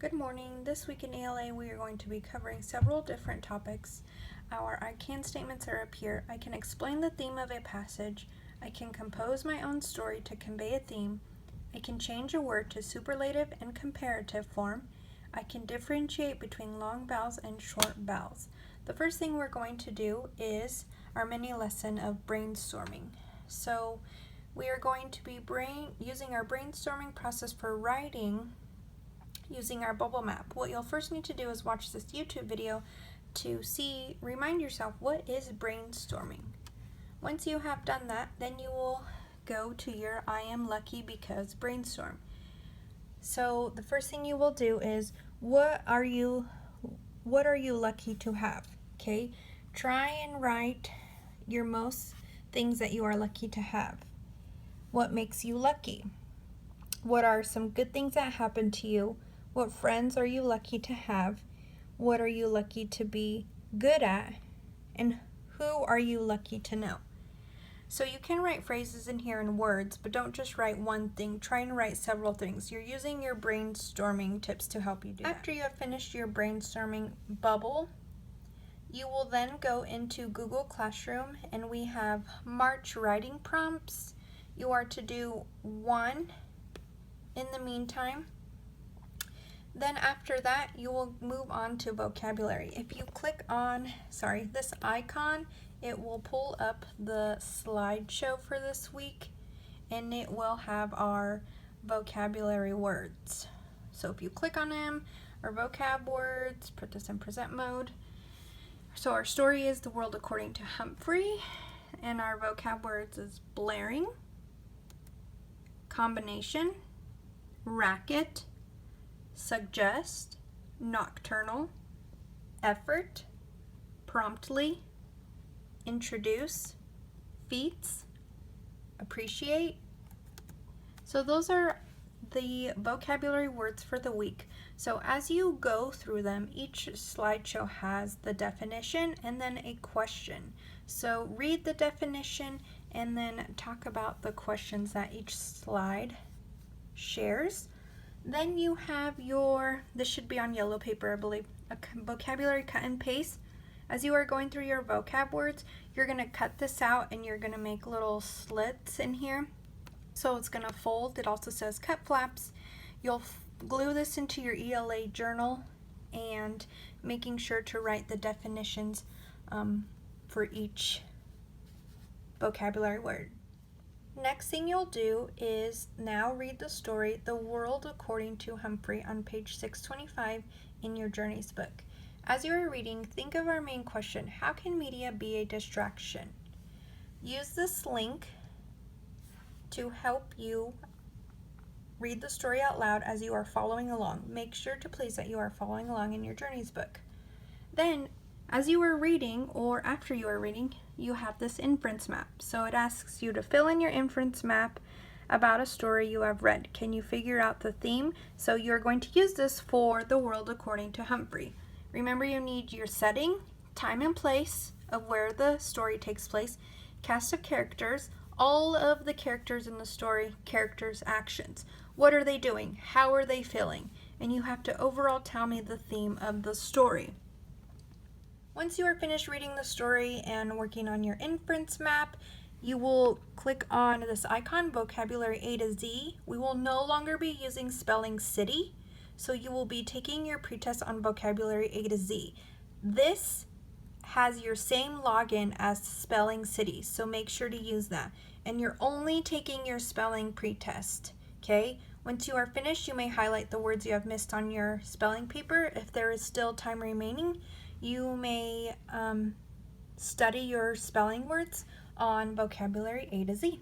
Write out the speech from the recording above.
Good morning. This week in ELA we are going to be covering several different topics. Our I can statements are up here. I can explain the theme of a passage. I can compose my own story to convey a theme. I can change a word to superlative and comparative form. I can differentiate between long vowels and short vowels. The first thing we're going to do is our mini lesson of brainstorming. So we are going to be using our brainstorming process for writing using our bubble map. What you'll first need to do is watch this YouTube video to remind yourself what is brainstorming. Once you have done that, then you will go to your I am lucky because brainstorm. So the first thing you will do is what are you lucky to have? Okay? Try and write your most things that you are lucky to have. What makes you lucky? What are some good things that happen to you? What friends are you lucky to have? What are you lucky to be good at? And who are you lucky to know? So you can write phrases in here in words, but don't just write one thing. Try and write several things. You're using your brainstorming tips to help you do that. After you have finished your brainstorming bubble, you will then go into Google Classroom and we have March writing prompts. You are to do one in the meantime. Then after that, you will move on to vocabulary. If you click on, this icon, it will pull up the slideshow for this week, and it will have our vocabulary words. So if you click on them, our vocab words, put this in present mode. So our story is The World According to Humphrey, and our vocab words is blaring, combination, racket, suggest, nocturnal, effort, promptly, introduce, feats, appreciate. So those are the vocabulary words for the week. So as you go through them, each slideshow has the definition and then a question. So read the definition and then talk about the questions that each slide shares. Then you have this should be on yellow paper, I believe, a vocabulary cut and paste. As you are going through your vocab words, you're going to cut this out and you're going to make little slits in here. So it's going to fold. It also says cut flaps. You'll glue this into your ELA journal and making sure to write the definitions for each vocabulary word. Next thing you'll do is now read the story, The World According to Humphrey, on page 625 in your Journeys book. As you are reading, think of our main question: how can media be a distraction? Use this link to help you read the story out loud as you are following along. Make sure to please that you are following along in your Journeys book. Then, as you are reading, or after you are reading, you have this inference map. So it asks you to fill in your inference map about a story you have read. Can you figure out the theme? So you're going to use this for The World According to Humphrey. Remember, you need your setting, time and place of where the story takes place, cast of characters, all of the characters in the story, characters' actions. What are they doing? How are they feeling? And you have to overall tell me the theme of the story. Once you are finished reading the story and working on your inference map, you will click on this icon, Vocabulary A to Z. We will no longer be using spelling city, so you will be taking your pretest on Vocabulary A to Z. This has your same login as spelling city, so make sure to use that. And you're only taking your spelling pretest, okay? Once you are finished, you may highlight the words you have missed on your spelling paper. If there is still time remaining, you may study your spelling words on Vocabulary A to Z.